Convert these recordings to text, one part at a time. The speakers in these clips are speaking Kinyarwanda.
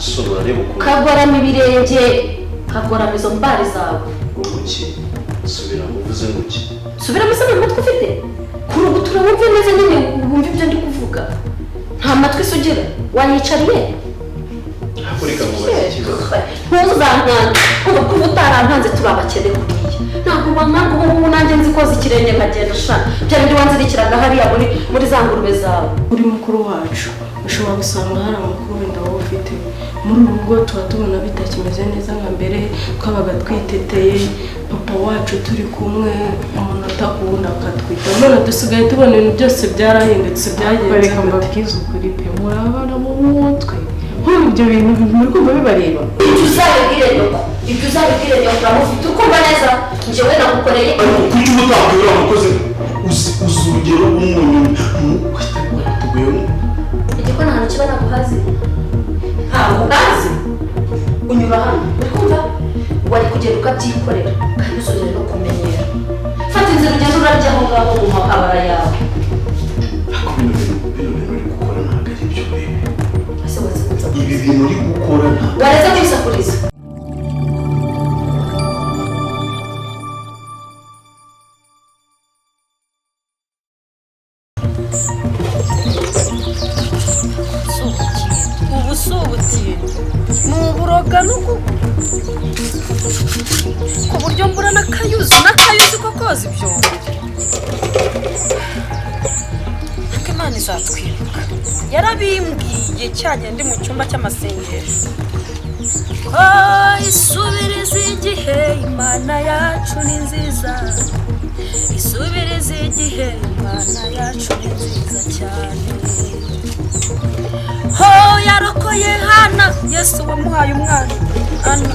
asura reba uko kagorama ibirenge kagorama izo mbari zawe uruki subira muvuze nguki subira musana amatwi ufite kurugutura wumve neza nyine wumve ibyo ndi kuvuga nta matwi sugira wanyicariye hakurika mu bakikibazo ntuzankana ubu kuba utarantanze turi abakene kuriya ntabwo wamwanga ubu nanjye nzi koza ikirenge nkagenda sha byari ndi wanzirikiraga hariya muri za ngurube zawe uri mukuru wacu ushobora gusanga hari amakuru wenda wowe ufite muri ubu rugo tuba tubona bitakimeze neza nka mbere twabaga twiteteye papa wacu turi kumwe umunota ku wundi akatwita none dusigaye tubona ibintu byose byarahindutse byagenze reka mbabwize ukuri pe murabana mu mutwe ibyo bintu muri kumva bibareba ibyo uzabibwire nyoko uramufite ukumva neza njyewe nagukoreye kuki utabwira umukozi uzi urugero w'umuntu watuguyemo igiko nta hantu kiba naguhazi ntabwo ugazi unyura hano uri kumva wari kugenda ukabyikorera kandi uzongera no kumenyera fata inzira ugenda urarya aho ngaho mu makabara yawe ariko bino bintu uri gukora ntabwo ari byo urebe ese waze kuza ibi bintu uri gukora ntabwo wareze kwisakuriza nuburoga nuko ku buryo mbura n'akayuzi ko koza ibyo ariko Imana izatwibuka yarabimbwiye cyane ndi mu cyumba cy'amasengesho isubiriza igihe Imana yacu ni nziza isubiriza igihe Imana yacu ni nziza cyane yarokoye Hana Yesu wamuhaye umwana Ana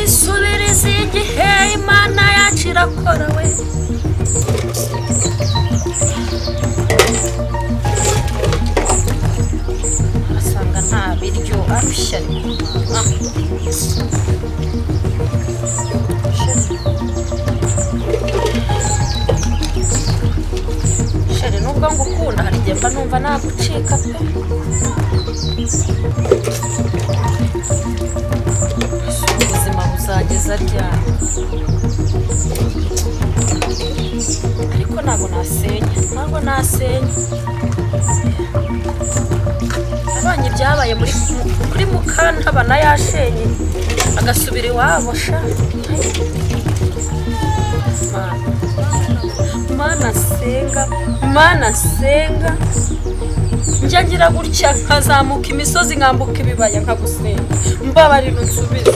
isubiriza igihe Imana yacu irakora we asanga nta biryo arushya Yesu shere nubwo ngukunda hari igihe mba numva nagucika pe ubuzima buzageza ryari ariko ntabwo nasenya abanye ibyabaye kuri Mukantabana yashenye agasubira iwabo sha Mana senga njya ngira gutya nkazamuka imisozi nkambuka ibibaya nkagusenga mbabarira unsubize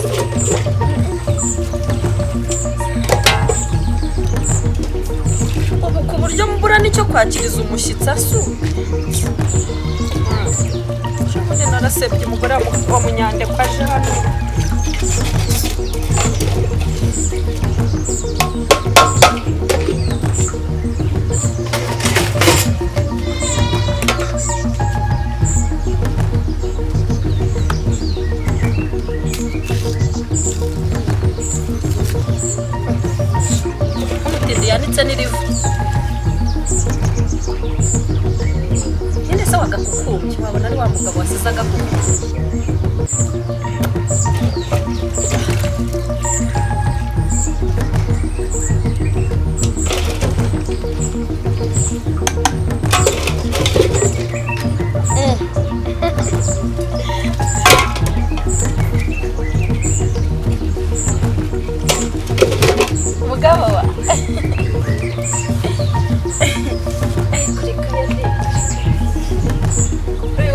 ubu ku buryo mbura nicyo kwakiriza umushyitsi asuka ubundi narasebye umugore wa Munyandekwa aje hano yanitse n'irivu nyine se wagakukumbye wabona ari wa mugabo wasize agakukumbye umugabo wa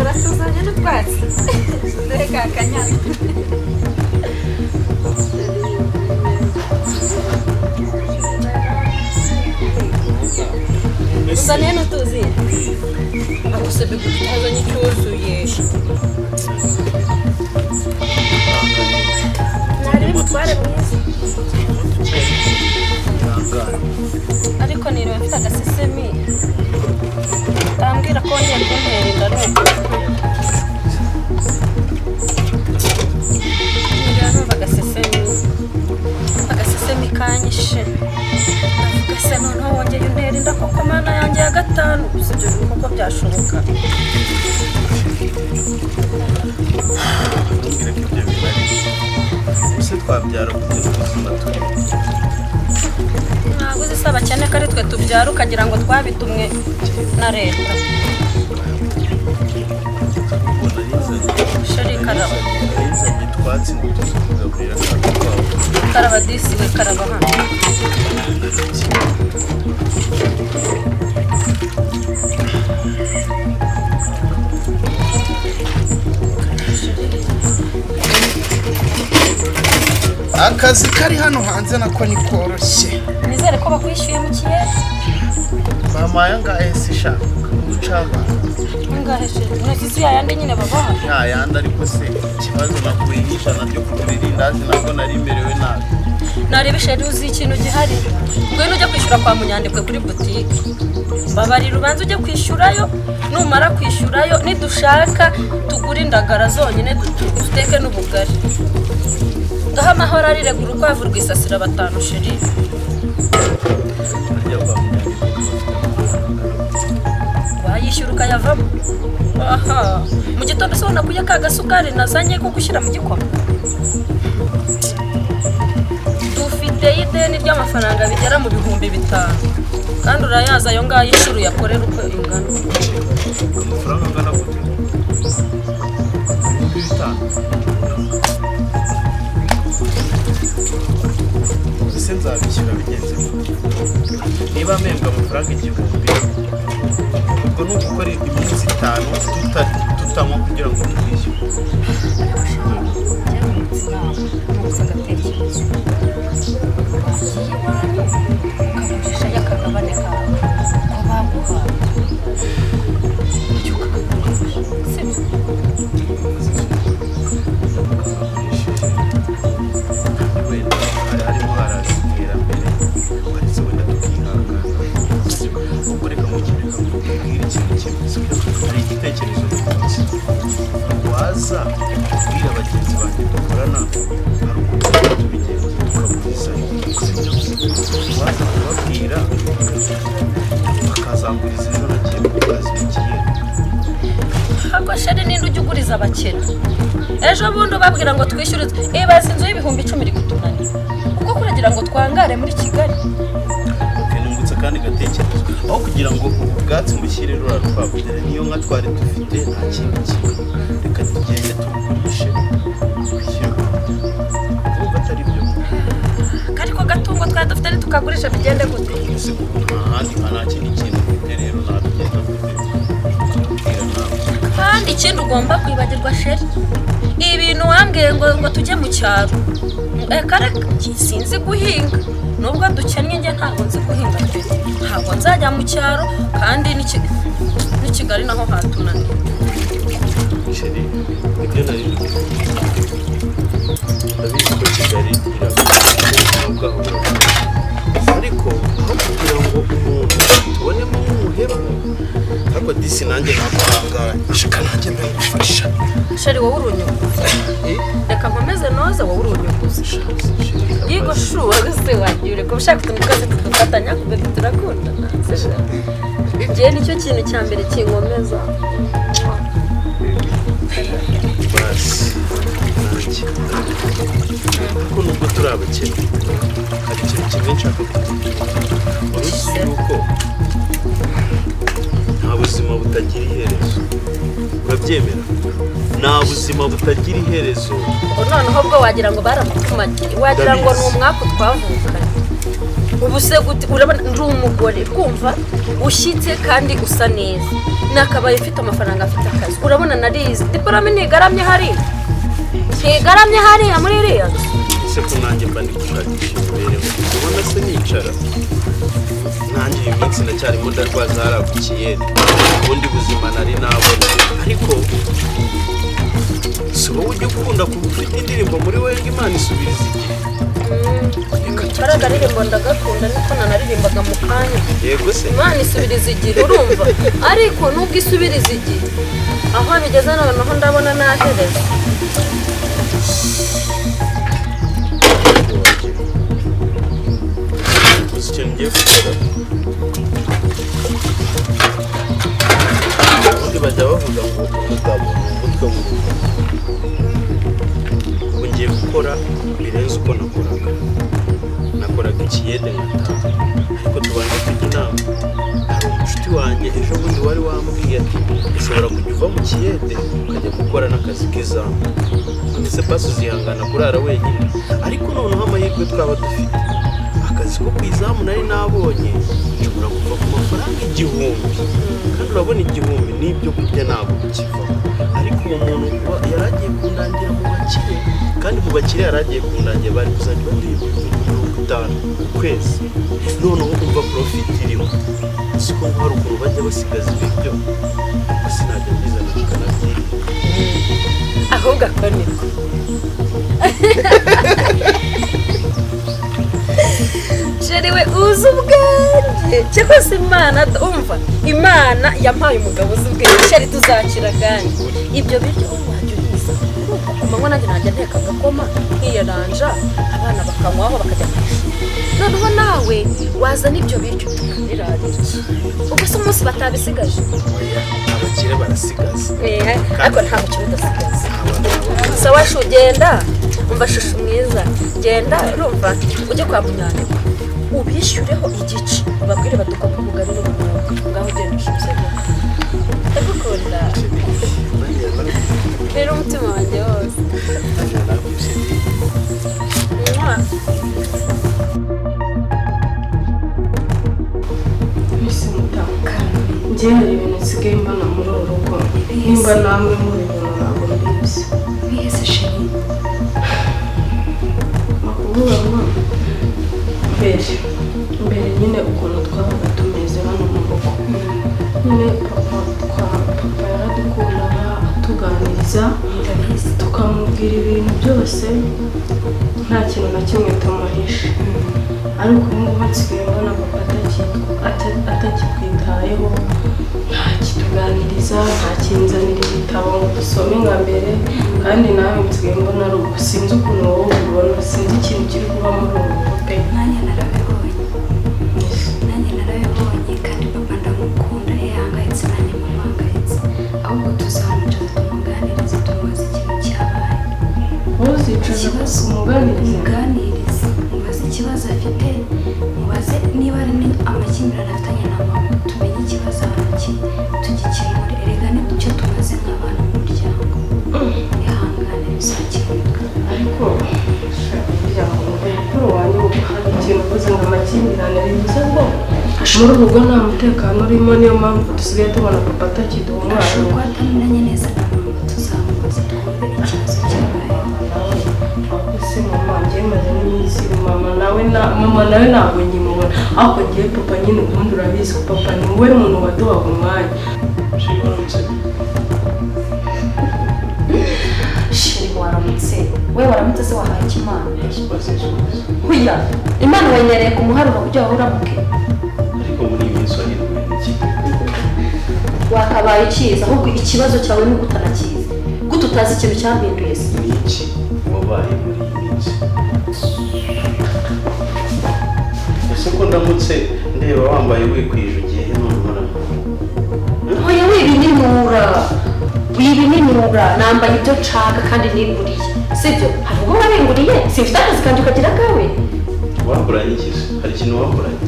urasuzanya n'utwatsi reka akanyana uzaniye n'utuzi agusabye gutaza n'icyuzuye nari butware mwiza ariko niriwe mfite agasesemi tambwira ko ngiye kuntera inda nuko ngira numva agasesemi kanyishe ndavuga se noneho wongeye untera inda Rwanda koko mana yanjye ya gatanu gusa ibyo bintu koko byashoboka Ntumbwire ko ibyo bihari. Ese twabyara kugeza ubuzima turimo. ntabwo uzisaba cyane ko ari twe tubyara ukagira ngo twabitumwe na leta Ubona yizanye. sheri karaba Yizanye utwatsi ngo tuze kugaburira akana kwawe. karaba disi we karaba hano Akazi kari hano hanze nako ni koroshye. nizere ko bakwishyuye mu kiyesi Mama yanga esisha gucaba. ngahe sheri nasi yayandi nyine babaha Ya yanda ariko se ikibazo nakuye y'ijana ryo kugura irindazi nabwo nari merewe nabi. nareba sheri uzi ikintu gihari ngwino ujya kwishyura kwa Munyandekwe kuri butike babarira ubanza ujye kwishyurayo numara kwishyurayo nidushaka tugura indagara zonyine duteke n'ubugari ngaho amahoro ariregura urukwavu rwisasira batanu sheri Harya kwa Munyandekwe. wayishyura ukayavamo aha mu gitondo se nakuye ka gasukari nazanye ko gushyira mu gikoma dufite ideni ry'amafaranga bigera mu 5,000 kandi urayaza ayo ngayo inshuro yakorera uko ingana Amafaranga angana gute? 5,000. Ese nzabishyura bigenze gute? Niba mpembwa amafaranga 1,000 ubwo ni ugukora iminsi 5 tutanywa kugira ngo twishyure. ukagurisha y'akagabane kawe ko baguhaye Wenda harimo haraza iterambere ariko wenda tukihangana. Ubwo reka mubwire ikintu kimwe. Hari igitekerezo gitutse. Waza kubwira bagenzi banjye dukorana hari ukuntu tubigenza tukagurizanya. Waza kubabwira bakazanguriza ejo na kera ukazimukiye. ntabwo sheri ninde ujya uguriza abakene ejo bundi ubabwira ngo twishyure ibaza inzu y'ibihumbi 10 iri kutunanira kuko kuragira ngo twangare muri Kigali Nungutse kandi gatekerezo aho kugira ngo ubwatsi mbushyire rura rwabugere niyo nka twari dufite nta kintu kimwe reka tugende tugurishe twishyure ubwo atari byo ariko gatungo twari dufite ntitukagurisha bigende gute ese nta kindi kintu ufite rero ntabigenda gute ukabwira nawe kandi ikindi ugomba kwibagirwa sheri ibintu wambwiye ngo tujye mu cyaro kare sinzi guhinga nubwo dukennye njye ntabwo nzi guhinga pe ntabwo nzajya mu cyaro kandi ni Kigali naho hatunaniye sheri ibyo nari ndabizi ko Kigali iraguha bwaho ariko aho kugira ngo umuntu tubonemo nk'umuhero ariko disi nanjye nakwangara shaka nanjye mbegufasha sheri wowe urunyuguza reka nkomeze noze wowe urunyuguza yigo shuwa guse wagiye ko ushaka tumukaze tudufatanya kubera turakundana igihe nicyo kintu cya mbere kinkomeza basi nanjye kuko nubwo turi abakene hari ikintu kimwe nshaka kuvuga wari uzi yuko nta buzima butagira iherezo urabyemera nta buzima butagira iherezo noneho bwo wagira ngo baramutumagiye wagira ngo ni umwaka twavukanye ubu se gute urabona ndi umugore kumva ushyitse kandi usa neza nakabaye ufite amafaranga afite akazi urabona narize diporome ntigaramye hariya muri iriya ese ko nanjye mba ndi gushakisha imibereho ubona se nicara nanjye uyu minsi ndacyarimo ndarwaza haragukiye ubundi buzima nari nabona ariko si wowe ujya ukunda kuba ufite indirimbo muri wowe ngo Imana isubiriza igihe kariya karirimbo ndagakunda niko nanaririmbaga mu kanya yego se Imana isubiriza igihe urumva ariko nubwo isubiriza igihe aho bigeze noneho ndabona nahereza uzi ikintu ngiye gukora ubundi bajya bavuga ngo umugabo ni umutwe w'urugo. Ubu ngiye gukora birenze uko nakoraga ikiyede nkataha, ariko tubanza tujya inama. Hari umushuti wanjye ejo bundi wari wambwiye ati ushobora kujya uva mu kiyede ukajya gukora n'akazi k'izamu, mbese basi uzihangana kurara wenyine. Ariko noneho amahirwe twaba dufite, akazi ko ku izamu nari nabonye nshobora kuva ku mafaranga 1000, kandi urabona 1000 n'ibyo kurya ntabwo bikivaho. Ariko uwo muntu yari agiye kundangira mu bakire, kandi mu bakire yari agiye kundangira bari kuzajya baririmba 50 ku kwezi. Noneho umva profit iriho, siko hari ukuntu bajya basigaza ibiryo, gusa ntajya mbizana tukanabyirinda. ahubwo akoneko sheriwe uzi ubwenge cyakose imana umva imana yampaye umugabo uzi ubwenge sheri tuzakira kandi ibyo biryo wajya ubiza ku manywa nanjye najya nteka agakoma nkiyaranja abana bakanywaho bakajya ku ishuri noneho nawe wazana ibyo biryo tukabirarira ubwo se umunsi batabisigaje Abakire barasigaza ariko nta mukire udasigaza sawa shu genda umva shushu mwiza genda urumva ujye kwa Munyandiko ubishyureho igice ubabwire baduka ku mugari n'ubunyobwa ngaho genda ushyize ndagukunda rero umutima wanjye wose bise mutaka njye hari ibintu nsigaye mbona muri uru rugo nimba namwe mubibona ntabwo mbizi. mwese sheri Ukuvuga ngo mbere nyine ukuntu twabaga tumeze hano mu rugo nyine papa yaradukundaga atuganiriza tukamubwira ibintu byose nta kintu na kimwe tumuhishe, ariko ubu ngubu nsigaye mbona papa atakitwitayeho, ntakituganiriza, ntakinzanira ibitabo ngo dusome nka mbere, kandi nawe nsigaye mbona ari uko sinzi ukuntu wowe ubibona, sinzi ikintu kiri kuba muri ubu rugo pe. nanjye narabibonye kandi papa ndamukunda yahangayitse nanjye muhangayitse ahubwo tuzamucaza tumuganirize tumubaze ikintu cyabaye Uzicaza umuganirize mubaze ikibazo afite mubaze niba ari amakimbirane afitanye na mama tumenye ikibazo araki tugikemure erega nicyo tumaze nk'abana mu muryango ihangane bizakemuka ariko kugira ngo mukuru wanjye hari ikintu uvuze ngo amakimbirane bivuze ngo muri ubu rugo nta mutekano urimo, niyo mpamvu dusigaye tubona papa atakiduha umwana. ashobora kuba atamenyanye neza na mama tuzamubaza twumve ikibazo cyabaye ese mama njye maze n'iminsi mama nawe ntabwo nkimubona, ariko ngiye papa nyine ubundi urabizi ko papa ni we muntu waduhaga umwanya. sheri waramutse we waramutse se wahaye ikimana huya imana wanyereye ku muharuro kugira ngo uramuke ariko muri iyi minsi wahirwa n'iki? wakabaye ikiza ahubwo ikibazo cyawe ni utanakizi gute utazi ikintu cyampinduye se Ni iki wabaye muri iyi minsi? Ese ko ndamutse ndeba wambaye wikwije ugiye none oya wibininura nambaye ibyo nshaka kandi niguriye sibyo hari ubwo wabinguriye simfite akazi kanjye ukagira akawe wamburanye iki se? Hari ikintu wamburanye?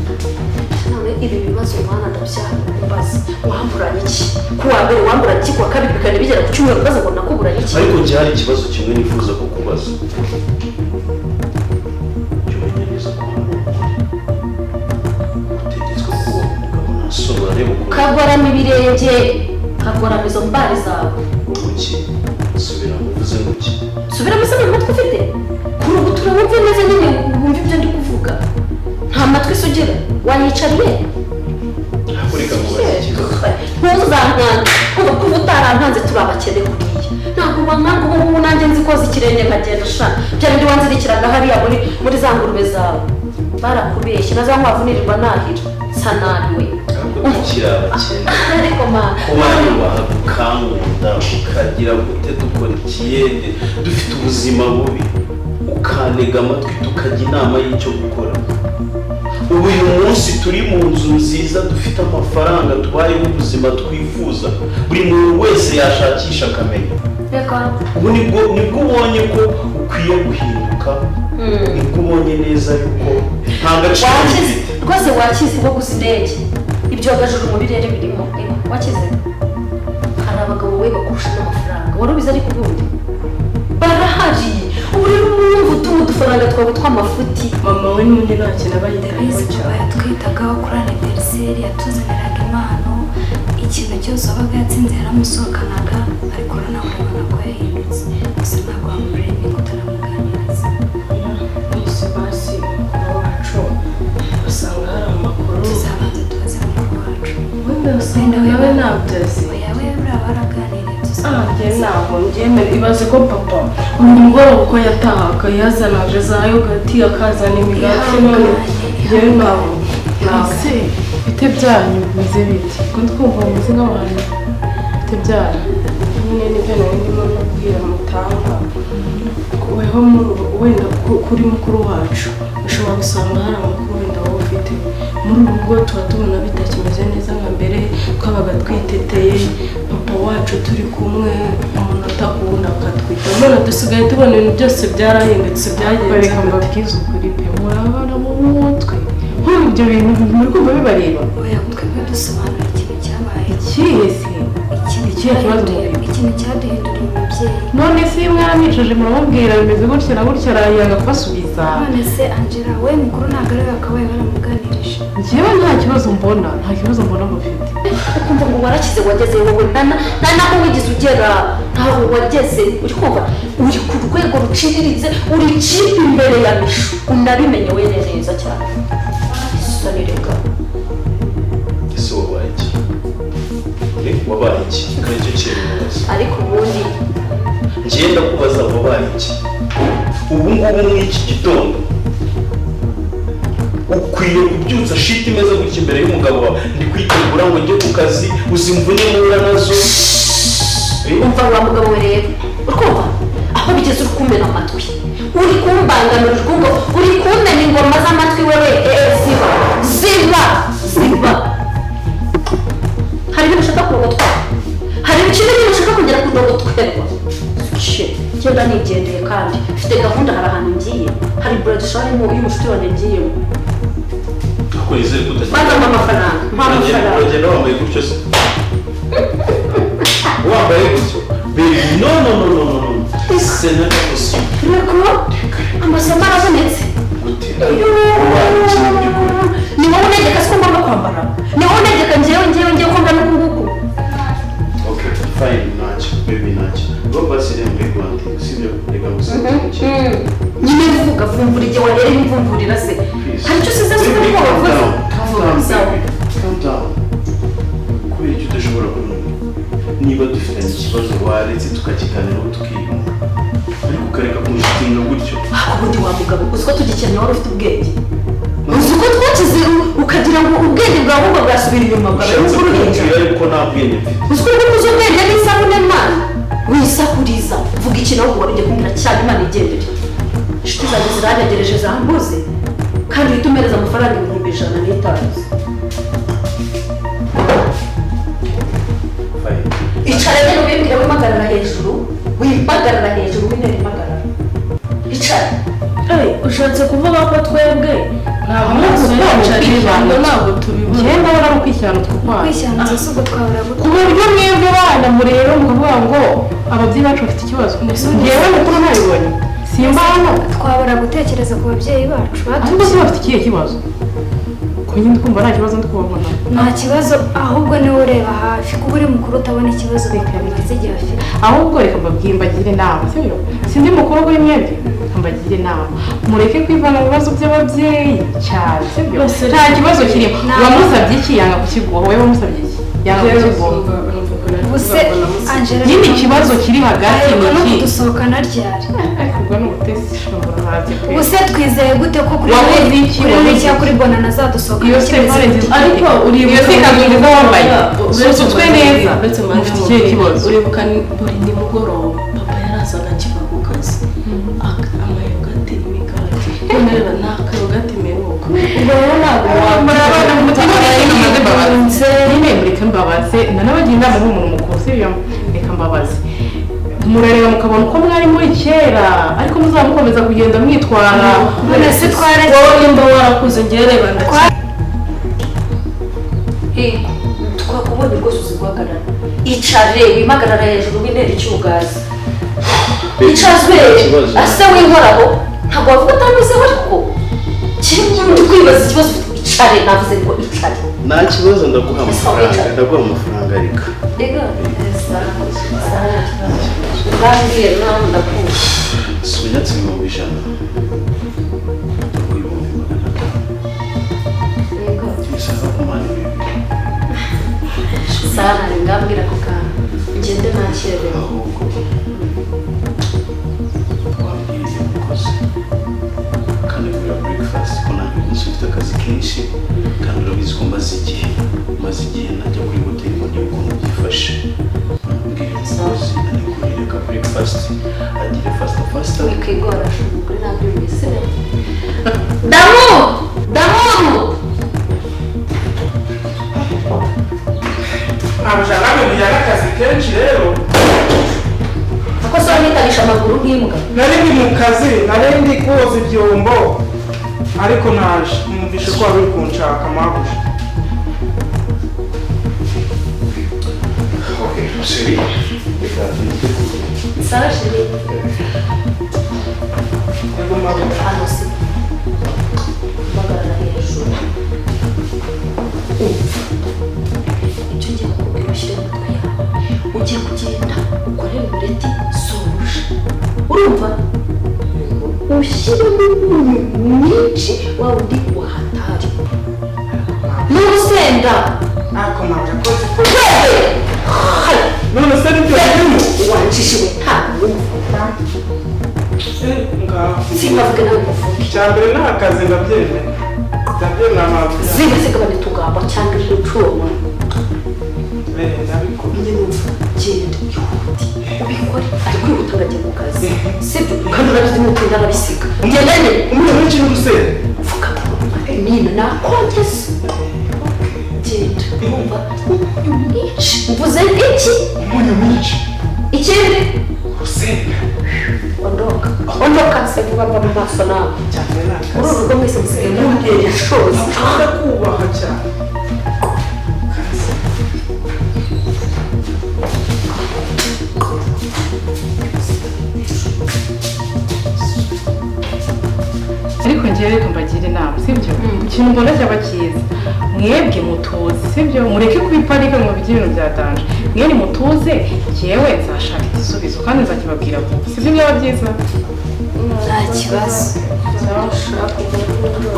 none ibi bibazo mwana ndabyakumbaza wamburanye iki ku wa mbere wamburanye iki ku wa kabiri bikajya bigera ku cyumweru ubaza ngo nakuburanye iki Ariko njye hari ikibazo kimwe nifuza kukubaza. Jya umenya neza ko hano utegetswe kuba umugabo nasura areba ukuntu kagorama ibirenge kagorama izo mbari zawe umuki subira muvuze muki subiramo se mu matwi ufite kurugutura wumve neza nyine wumve ibyo ndi kuvuga nta matwi se ugira wanyicariye hakurika mubaze ikibazo. ntuzankange kuva kuba utarankanze turi abakene kuriya ntabwo wankanga ubu ngubu nanjye nzi koza ikirenge nkagenda shana bya bindi wanzirikiraga hariya muri za ngurube zawe barakubeshye na za nkwavu nirirwa nahira sa nabi we Ahubwo tukiri abakene ariko ma kuba yubaha gukangunda ukagira gute dukora ikiyede dufite ubuzima bubi ukantega amatwi tukajya inama y'icyo gukora ubu uyu munsi turi mu nzu nziza dufite amafaranga tubayeho ubuzima twifuza buri muntu wese yashakisha akamenya reka ubu nibwo ubonye ko ukwiye guhinduka nibwo ubonye neza yuko nta gaciro bifite rwose wakize wo gusa indege ibyo wagajije umubiri rero birimo wakize hari abagabo we bakurusha n'amafaranga wari ubizi ariko ubundi barahari ubu rero umwumva utuma udufaranga twawe tw'amafuti mama we n'undi nta kintu aba yitayeho ndabizi ko cyane twitagaho kuri aniveriseri yatuzaniraga impano ikintu cyose wabaga yatsinze yaramusohokanaga ariko nawe urabona ko yahindutse gusa ntabwo wamureba niba utaramuganiriza bose basi mukuru wacu usanga hari amakuru tuzabanza tubaze mukuru wacu wenda usanga nawe ntabyazi oya we buriya baraganiriye njye ntabwo mbyemera ibaze ko papa buri mugoroba uko yatahaga yazanaje za yogati akazana imigati none njyewe ntabwo ese bite byanyu bimeze bite ko twumva mumeze nk'abantu bite byanyu nyine nibyo nari ndimo nabwira mutanga weho wenda kuri mukuru wacu ushobora gusanga hari amakuru wenda wowe ufite muri ubu rugo tuba tubona bitakimeze neza nka mbere twabaga twiteteye papa wacu turi kumwe umunota ku wundi akatwita none dusigaye tubona ibintu byose byarahindutse byagenze bareka mbabwize ukuri pe murabana mu mutwe nk'ubu ibyo bintu muri kumva bibareba oya twebwe dusobanura ikintu cyabaye ikihe se ikihe kibazo mufite ikintu cyaduhinduriye umubyeyi none se mwaramwicaje muramubwira bimeze gutya na gutya arayanga kubasubiza none se Angela we mukuru ntabwo ari we wakabaye baramuganirije njyewe nta kibazo mbona mufite ukumva ngo warakize wageze wowe naho wigeze ugera ntaho wageze uri kumva uri ku rwego ruciriritse uri cipe imbere ya mishu unabimenye we neza cyane isoni reka ese wabaye iki wabaye iki kari cyo kintu ubaza ariko ubundi ngenda kubaza wabaye iki ubu ngubu muri iki gitondo ukwiye kubyutsa shiti imeze gutya imbere y'umugabo wawe ndi kwitegura ngo njye ku kazi uzi imvune muhura nazo umva wa mugabo we rero urumva aho bigeze uri kumena amatwi uri kumbangamira uri kumena ingoma z'amatwi wewe ziba hari ibintu ushaka kurogotwa hari ibiciro bintu ushaka kongera kurogotwerwa cyenda nigendeye kandi mfite gahunda hari ahantu ngiye hari buradi shawari y'umushuti wanjye ngiyemo kwizeye kudafite bazamo amafaranga uragenda wambaye gutyo se wambaye gutyo baby no ese na kose reko amasomo arabonetse ni wowe unegeka siko ngomba kwambara ni wowe unegeka njyewe kwambara n'uku nguku okay fine ntacyo baby ntacyo go basi rero mbigwante sibyo reka gusaba nyine vuga vumbura igihe warere imvumvurira se hari icyo usize se kuko wavuze calm down kubera icyo udashobora kumenya niba dufitanye ikibazo waretse tukakiganiraho tukiyunga ariko ukareka kumushitinga gutyo ubundi wa mugabo uzi ko tugikeneye wari ufite ubwenge uzi ko twakize ukagira ngo ubwenge bwawe ahubwo bwasubira inyuma bwawe ushatse kumubwira yuko nta bwenge mfite uzi ko uzi ubwenge n'isabune mwana wisakuriza vuga ikintu ahubwo wari ugiye kumbwira cyane imana igendere inshuti zanjye ziranyegereje zambuze kandi uhita umereza amafaranga 150. icara rero wibwire wimpagarara hejuru wimpagarara hejuru wintera impagarara icara ushatse kuvuga ko twebwe ntabwo amaso yacu aribanda ntabwo tubibona njyewe ndabona ari ukwishyiranuka ukwayo kwishyira si ubwo twabura ku buryo mwebwe abana mureba mukavuga ngo ababyeyi bacu bafite ikibazo njyewe mukuru ntabibonye simba hano twabura gutekereza ku babyeyi bacu ahubwo se bafite ikihe kibazo ko nyine kumva nta kibazo ndi kubabona nta kibazo ahubwo niwe ureba hafi kuba uri mukuru utabona ikibazo bimaze igihe afite ahubwo reka mbabwire mbagire inama sibyo sindi mukuru kuri mwebwe mbagire inama mureke kwivana mu bibazo by'ababyeyi cyane sibyo nta kibazo kirimo wamusabye iki yanga kukiguha wowe wamusabye iki yanga kukiguha ubuse Angela nyine ikibazo kiri hagati no ni iki kudusohokana ryari ubwo ni ubutesi shobora ntabyo pe ubuse twizeye gute ko kuri Wabuze iki? wiki kuri bonana azadusohokana iyo sentare nziza ariko iyo si ikanzu nziza wambaye usutswe neza mufite ikihe kibazo uribuka buri nimugoroba papa yarazaga akiva ku kazi amayogati imigati none reba nta kayogati meruka ubwo rero ntabwo murabana mu mutima nyine mureke mbabaze nanabagira inama nk'umuntu mukuru sibyo reka mbabaze murareba mukabona uko mwari muri kera ariko muzaba mukomeza kugenda mwitwara none se wowe nimba warakuze ngewe reba twakubonye rwose uzi guhagarara icare wimagarara hejuru w'intera icyugazi icazwe ase w'inkoraho ntabwo wavuga utabizeho ariko kirimo kwibaza ikibazo icare navuze ngo icare nta kibazo ndaguha amafaranga ariko rega ndambwira nawe ndakumva sunyatse ibihumbi 100 ibihumbi 500 bisaba kumana ibintu sana ngambwira ko kana ngende nakirebe ahubwo wambwiriye umukozi kandi kuri breakfast ko nanjye umunsi ufite akazi kenshi kandi urabizi ko maze igihe najya muri hoteli ngo njye ukuntu byifashe mbwira umukozi anigurire ka breakfast agire fasta wikwigora kuri ntabwo bimesere damu amujana mujyana akazi kenshi rero ako so nitanisha amaguru nk'imbwa nari ndi mu kazi nari ndi koza ibyombo ariko naje numvishe ko wari uri kunshaka mabuja okay chérie sara chérie yego mabuja hano si bagarara hejuru icyo ngiye kukubwira ushyire mu mutwe yawe ugiye kugenda ukorere umureti soje urumva ushyiremo umunyu mwinshi wa wundi wahatari n'urusenda ntako mabuja koze ko yewe none se nibyo birimo wanjishiwe ntabwo wumva ngaho simbavuge nawe muvuge icya mbere ni akazi ndabyemera mabuja zigasiga tugamba cyangwa iby'ucuma ndabikora nyumva genda ubikore ari kwihuta ngajya mu kazi sibyo kandi urabizi nuko ndarabisiga ugendanye umuntu mwinshi n'urusenda vuga nina nakongeze genda numva umunyu mwinshi mvuze iki umunyu mwinshi ikindi urusenda ondoka se vuba mba mu maso nawe cyane ni muri akazi uru rugo mwese musigaye muntera ishozi ndakubaha cyane ariko ngewe reka mbagire inama sibyo ikintu mbona cyaba cyiza mwebwe mutuze sibyo mureke kubiparika ngo bigire ibintu byatanje mwe nimutuze ngewe nzashaka igisubizo kandi nzakibabwira vuba sibyo byaba byiza nta kibazo nzashaka uburyo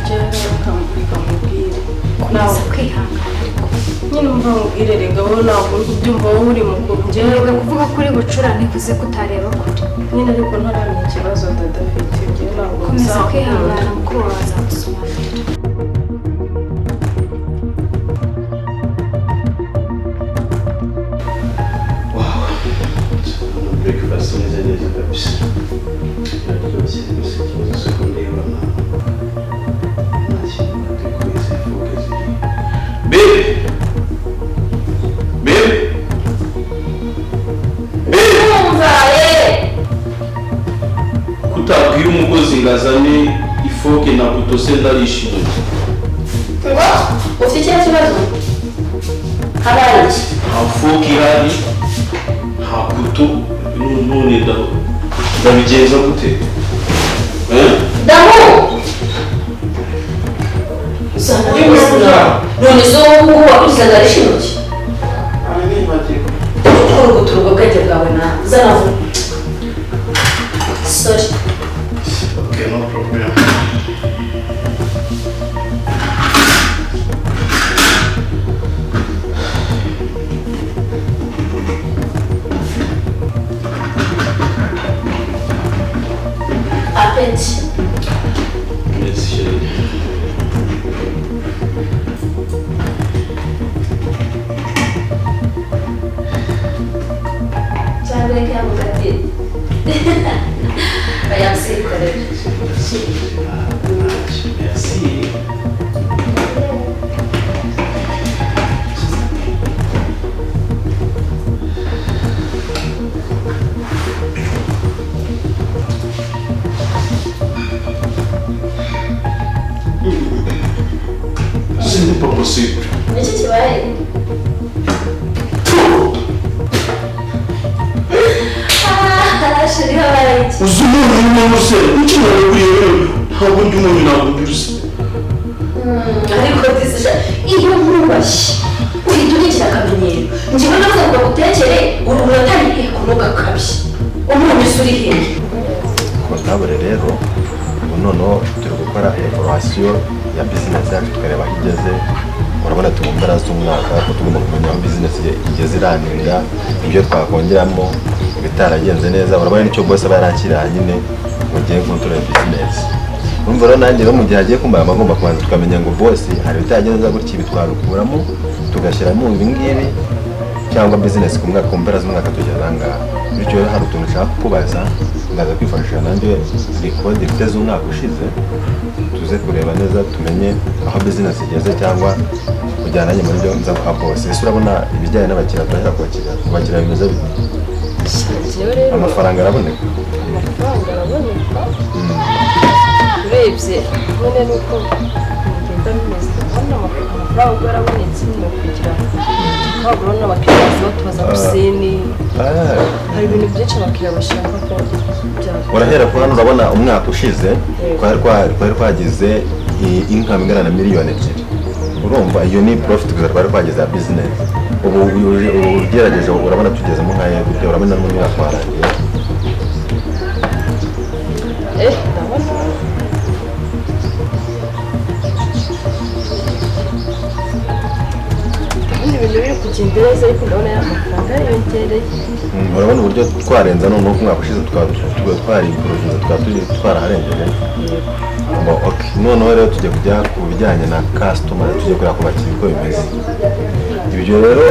njyewe bikamubwira komeza kwihangana ariko nyine umva mubwire rega wowe ntabwo uri kubyumva wowe uri mukuru njyewe ntabwo kuvuga ko uri bucurane kuze kutareba kure nyine ariko ntaramenya ikibazo dadafite njyewe ntabwo komeza kwihangana mukuru wawe azagusobanurira wow breakfast neza kabisa biraryoshye gusa ikibazo si ko ndeba nta kintu bateguye zifuke ziri bebe kutabwira umukozi ngo azane ifoke na buto se ndarishimye ufite ikihe kibazo habaye iki nta foke ihari nta buto none ndabigenza gute damu none zo ngubu wakurikizaga ari intoki ari nibagiwe ukora uguturuka ubwenge bwawe na zanavu sorry okay no problem apeti merci chérie cyangwa reka yamugati bayamsikorera ntacyo Merci. Ce n'est pas possible. Niki kibaye? Sheri habaye iki? Uzumuntu n'umuntu se ukinara kuri yewe ntabwo ndi umuntu ntabwo mbiruzi. Ariko disi iyo mwubashye uhita ugira akamenyero. Njyewe navuze ngo gutekere uratari kunoga kabye. Umuntu uri hehe? Kontabure rero ubu noneho turi gukora evaluation ya business yacu tukareba aho igeze. Urabona turi mu mpera z'umwaka ko tugomba kumenya aho business igeze iraninga ibyo twakongeramo bitaragenze neza. Urabona nicyo boss aba yarakira nyine mu gihe control business. Urumva rero nanjye mu gihe agiye kumara amagomba kubanza tukamenya ngo boss hari bitagenza gutya bitwarukuramo tugashyiramo ibi ngibi cyangwa business ku mwaka mpera z'umwaka tugeze ahangaha. Bityo hari utuntu ushaka kubaza ndaza kwifashisha nanjye record ifite z'umwaka ushize tuze kureba neza tumenye aho business igeze cyangwa kujyananye muri byo nza kwa boss. Ese urabona ibijyanye n'abakiriya turahera kubakiriya bimeze bite? Amafaranga araboneka? Amafaranga araboneka urebye none nuko bigenda bimeze hano amafaranga yarabonetse ni ukugira twagura n'abakiriya baza batubaza Hussein hari ibintu byinshi abakiriya bashaka ko urahera ko hano urabona umwaka ushize twari twagize income ingana na miliyoni 2. Urumva iyo ni profit twari twagize ya business. Ubu ugerageje urabona tugezemo nkaye gute urabona n'umuntu yakwarangiye ndabona ibintu biri kugenda neza ariko ndabona amafaranga yariyongereye. Urabona uburyo twarenza noneho ku mwaka ushize tukaba twari improvise tukaba twaraharengeje. Okay, noneho rero tujya kujya ku bijyanye na customer tujye kureba ku bakiriya uko bimeze. Ibyo rero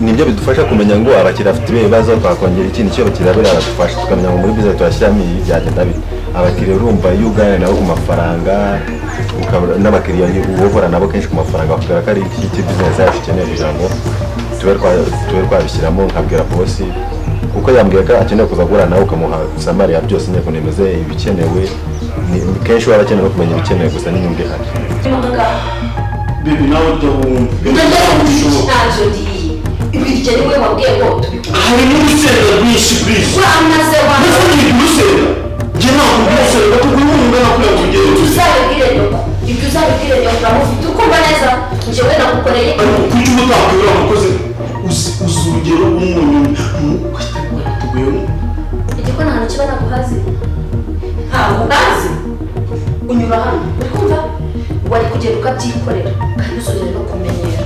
nibyo bidufasha kumenya ngo abakiriya afite ibibazo twakongera ikindi cyo bakiriya biradufasha tukamenya ngo muri business twashyiramo ibi byagenda bite. Abakiriya urumva iyo uganira nabo ku mafaranga n'abakiriya uhora nabo kenshi ku mafaranga bakubwira ko ari iki business yacu ikeneye kugira ngo tube twabishyiramo nkabwira boss kuko yambwiye ko akeneye kuza guhura nawe ukamuha samari ya byose nyine kunemeze ibikenewe kenshi waba akeneye no kumenya ibikenewe gusa n'inyungu ihari. Baby nawe ndabumva. Ntacyo ndiye. Ibiryo ni we wabwiye ko tubikora. Hari n'urusenda rwinshi please. Wamaze Ni urusenda. Njye ntabwo urusenda kuko uyu ungana kuri ako gihe. uzabibwire nyoko. Ibyo uzabibwire nyoko uramufite ukumva neza. Njyewe nagukoreye. Ariko kuki utakwira umukozi uzi urugero umunyu tuguyeho. Igiko nta hantu kiba naguhazi. Ntabwo ugazi. Unyura hano. Uri kumva? Wari kugenda ukabyikorera kandi uzongera no kumenyera.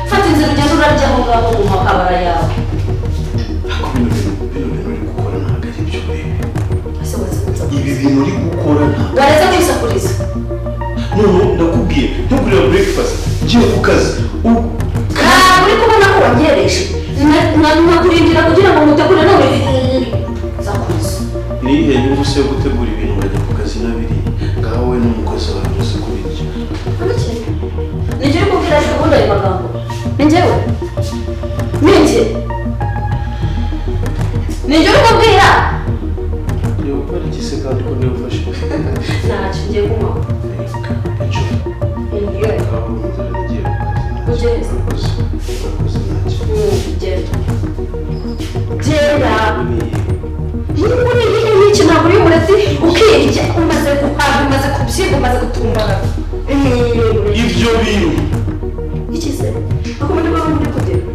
Fata inzira ugenda urarya aho ngaho mu makabara yawe. Ariko bino bintu uri gukora ntabwo ari byo baby. Ese waza Ibi bintu uri gukora ntabwo. waretse kwisakuriza. None ndakubwiye ntugurira breakfast ngiye ku kazi. Ntabwo uri kubona ko wangereje. Nkakurindira kugira ngo mutegure nawe zakuriza. Ni iyihe nyungu se yo gutegura ibintu ngajya ku kazi nabiri ngaho we n'umukozi wawe muzi kubirya. Nijye uri kubwira ariko ubundi ayo magambo. Ni njyewe. Nijye uri kubwira. Reba ukora iki se kandi ko niwe ufashe. Ntacyo ngiye kunywa. Ngiye. Aho inzira nagiye ku kazi. Ugeze. Urakoze ntacyo. Genda. N'iki ntabwo uri umurezi ukirya umaze guhaga umaze kubyiga umaze gutumbara. Ibyo bintu. Iki se? Ako muri baba muri kugera.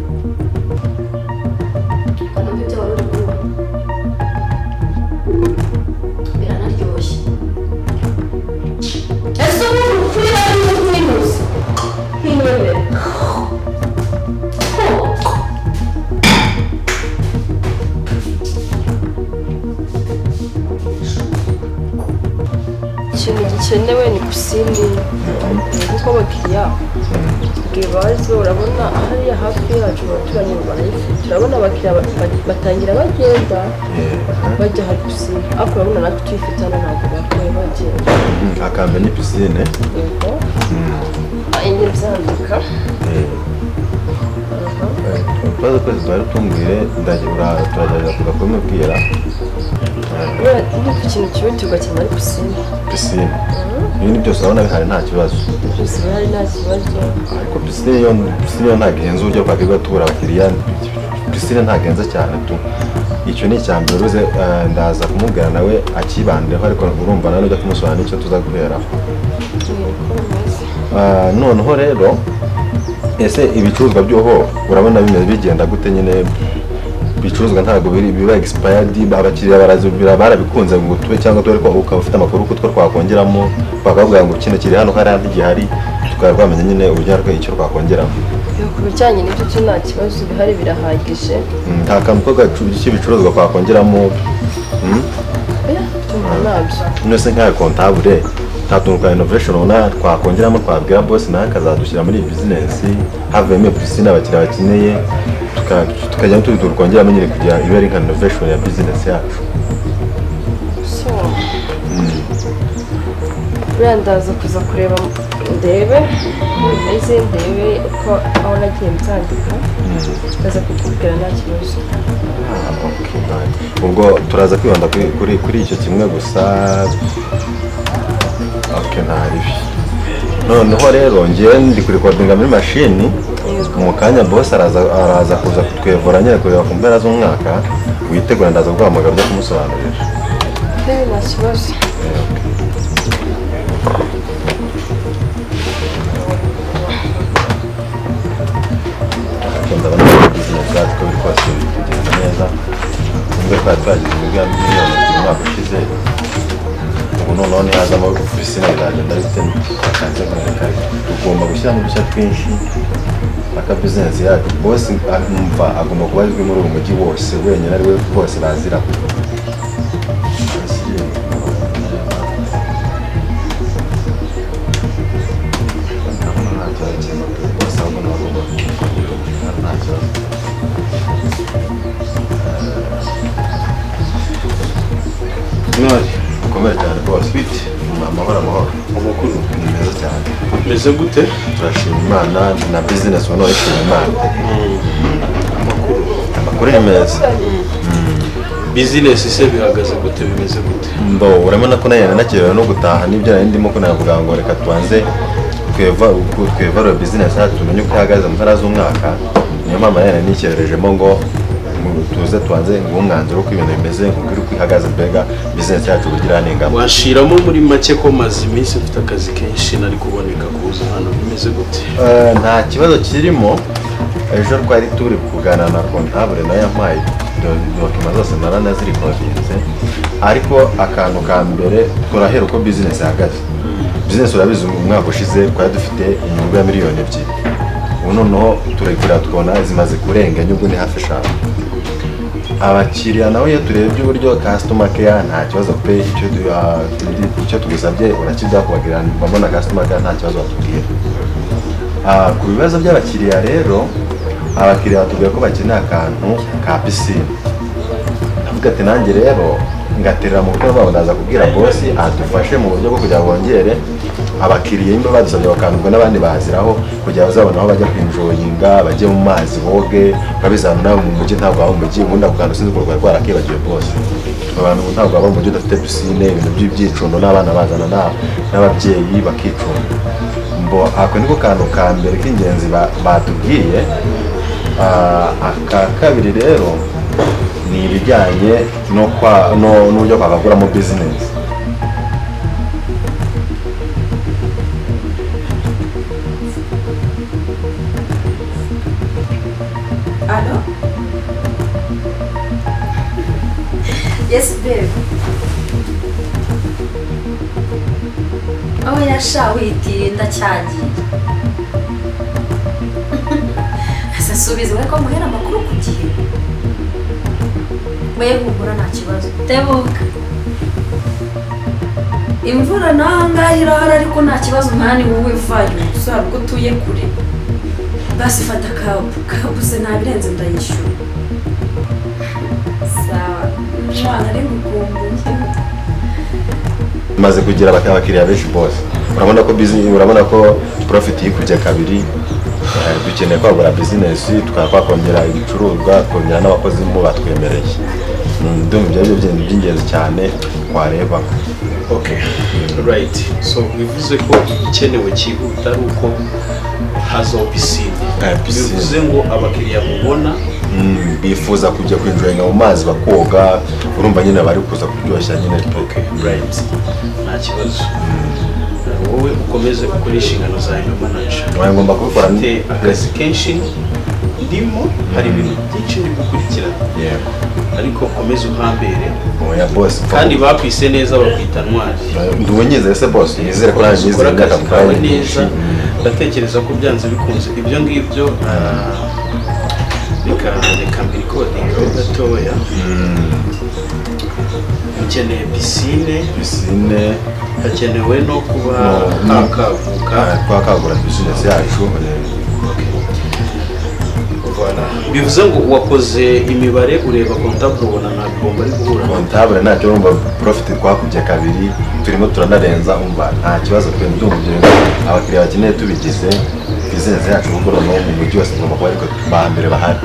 Kana byo wari uri kunywa. Biranaryoshye. Ese ubu kuri bari mu kwinuza. Nk'inyenyeri. ikintu gikenewe ni Hussein kuko abakiriya ibibazo urabona hariya hafi yacu abaturanyi barayifite urabona abakiriya batangira bagenda bajya hari pisine ariko urabona natwe tuyifite hano ntabwo bakwiye bagenda akambe ni pisine yego iyi byandika utubazo twese twari tumbwire turagerageza tugakumubwira ikintu cyihutirwa cyane ari pisine ibindi byose urabona bihari nta kibazo byose bihari nta kibazo ariko pisine yo ntabwo ihenze uburyo bwakwirirwa tubura abakiriya pisine ntabwo ihenze cyane tu icyo ni icya mbere uruze ndaza kumubwira nawe akibandeho ariko urumva nawe ujya kumusobanurira n'icyo tuza guheraho noneho rero ese ibicuruzwa byoho urabona bimeze bigenda gute nyine ibicuruzwa ntabwo biba expired abakiriya barabikunze ngo tube cyangwa tube ukaba ufite amakuru ko twakongeramo bakavuga ngo kino kiri hano hariya ntigihari tukaba twamenya nyine uburyo icyo twakongeramo ku bijyanye n'ibyo cyo nta kibazo bihari birahagije nta kantu k'ibicuruzwa twakongeramo nose nk'aya kontabure nta tuntu twa innovation ubona twakongeramo twabwira boss nawe akazadushyira muri iyi bizinesi havuyemo pisine abakiriya bakeneye tukajyamo tundi tuntu twongeramo nyine kugira ibe ari nka innovation ya bizinesi yacu buriya ndaza kuza kureba ndebe bimeze ndebe uko aho nagiye mbyandika ndaza kukubwira nta kibazo ubwo turaza kwibanda kuri icyo kimwe gusa ntaribi noneho rero ngewe ndi kurikodinga muri mashini mu kanya boss araza kuza kutwevura nyine kureba ku mpera z'umwaka witegura ndaza guhamagara byo kumusobanurira nta kibazo ndabona bizinesi yacu ko biri kose biri kugenda neza nubwo twari twagize imigambi miliyoni ebyiri umwaka ushize ubu noneho ntihazamo pisine biragenda bite akanze kumurika tugomba gushyiramo udushya twinshi aka bizinesi yacu bose numva agomba kuba azwi muri uyu mujyi wose wenyine ari we bose baziraho ukomeye cyane rwose bite amahoro amakuru ni meza cyane meze gute turashima imana na bizinesi ubona ishima imana amakuru ni meza bizinesi se bihagaze gute bimeze gute urabona ko nayo nakerewe no gutaha n'ibyo nari ndimo ko navuga ngo reka tubanze twevarure bizinesi yacu tumenye uko ihagaze mu mpera z'umwaka niyo mpamvu nayo nikererejemo ngo tuze tubanze umwanzuro uko ibintu bimeze nkubwire uko ihagaze mbega bizinesi yacu ubugira n'ingamba washiramo muri make ko maze iminsi ufite akazi kenshi nari kuboneka kuza hano bimeze gute nta kibazo kirimo ejo twari turi kuganira na kontabure nayo yampaye dokima zose naranazirikodinze ariko akantu ka mbere turahera uko bizinesi ihagaze bizinesi urabizi umwaka ushize twari dufite inyungu ya miliyoni 2 ubu noneho turayikorera tukabona zimaze kurenga inyungu ni hafi 5 abakiriya nawe iyo turebye uburyo customer care nta kibazo pe icyo tugusabye urakibya kubagira babona customer care nta kibazo batubwira ku bibazo by'abakiriya rero abakiriya batubwira ko bakeneye akantu ka pisine ndavuga ati nanjye rero ngaterera mu buryo bwabo ndaza kubwira boss adufashe mu buryo bwo kugira ngo bongere abakiriya imba badusabye bakandurwa n'abandi baziraho kugira bazabona aho bajya kwinjoyinga bajye mu mazi boge babizana nawe mu mujyi ntabwo aho umujyi ubundi ako kantu sinzi kurwara kwarakibagiwe bose abantu ntabwo aba mu mujyi udafite pisine ibintu by'ibyicundo n'abana bazana n'ababyeyi bakicunda ako niko kantu ka mbere k'ingenzi batubwiye aka kabiri rero ni ibijyanye n'uburyo twakaguramo bizinesi Alo? Yes, babe. Aho yasha witirinda cyagiye. Ese subiza we ko muhera amakuru ku gihe. Mwe gukora nta kibazo. Tebuka. Imvura nanga irahara ariko nta kibazo mwani wowe vayo. Usaba ko tuye kure. basi fata kabu se nabirenze ndayishyura sawa mwana ari gukumbuye maze kugira abakiriya benshi bose urabona ko business urabona ko profit yikubye kabiri dukeneye kwagura business twakongera ibicuruzwa kongera n'abakozi mu batwemereye ndumva ibyo bintu by'ingenzi cyane twareba. Okay, right. So bivuze ko ikenewe cyihuta ari uko hazo pisine. Bivuze ngo abakiriya mubona bifuza kujya kwinjira mu mazi bakoga urumva nyine bari kuza kuryoshya nyine. Okay, right. Nta kibazo. Wowe ukomeze gukora inshingano zawe nka manager. Wawe ngomba kubikora akazi kenshi ndimo hari ibintu byinshi ndi gukurikirana. Yego. Ariko komeza uhambere. Oya boss. Kandi bakwise neza bakwita ntwari. Nduwenyeze se boss yizere ko naje nizera akazi neza. Ndatekereza ko byanze bikunze ibyo ngibyo reka mbirikodinga gatoya. Ukeneye pisine hakenewe no kuba twakagura business yacu. Bivuze ngo wakoze imibare ureba comptable ubona ntabwo ari guhura comptable ntacyo urumva profit twakubye kabiri turimo turanarenza umva nta kibazo twe ndumvye abakiriya bakeneye tubigize business yacu ubwo no mu mujyi wose tugomba kuba ariko ba mbere bahari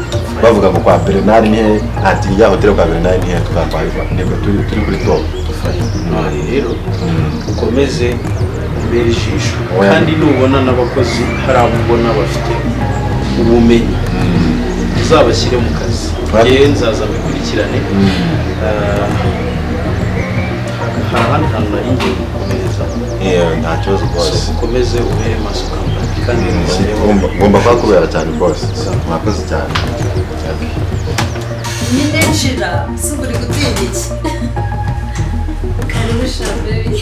bavuga ngo kwa Bernard nihe ati ya hotel kwa Bernard nihe twakwaza nibwo turi kuri top. Nari rero ukomeze ubere ijisho kandi nubona n'abakozi hari abo ubona bafite ubumenyi uzabashyire mu kazi yewe nzaza bikurikirane. hari ahandi hantu nari ngiye gukomereza nta kibazo rwose ukomeze ubere maso kampani kandi ngomba kubera cyane rwose mwakoze cyane nyine nshira suguri gutinya iki karibu sha baby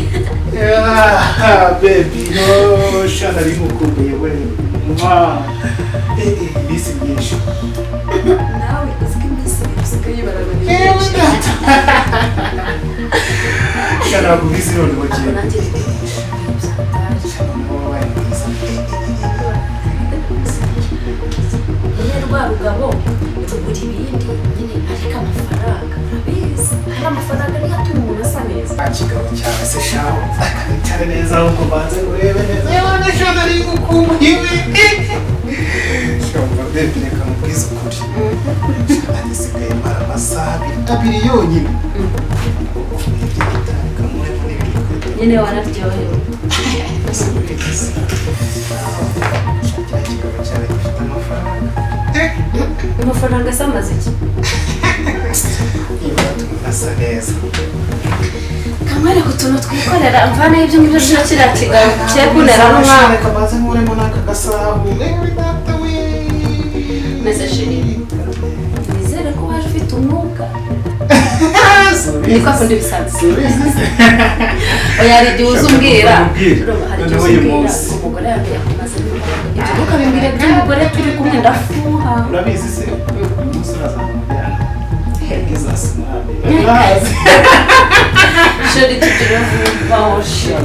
baby no shana ari gukumbuye we bisi byinshi nawe uziko iminsi usigaye barabona shana kubisi none bagiye nanjye rwa rugabo tugura ibindi nyine ariko amafaranga urabizi hari amafaranga niyo atuma umuntu asa neza kigabo cyawe se shaho akabicare neza ahubwo banze urebe neza yabona shana ari gukumbuye we shamba baby reka mubwize ukuri agisigaye mara amasaha abiri yonyine nyine wanaryohewe amafaranga asa amaze iki asa neza kamwereka utuntu twikorera mvanaho ibyo ngibyo kino kiriya kigabo kigiye kunera n'umwaka kamaze nkuremo n'aka gasahu data we meze shiri nizere ko waje ufite umwuka niko akunda ibisanzwe oya hari igihe uza umbwira hari igihe uza umbwira umugore yanjye yakumaze ibyo ntukabimbwire by'umugore turi kumwe ndafuha urabizi se umunsi urazamujyana shiri tugira vuba osha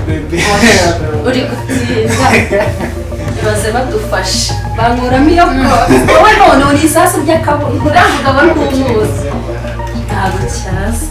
uri gutinda ibaze badufashe bankuramo iyo kofi wowe none uri isasu ry'akabuno uriya mugabo ntumuzi ntabwo cyaza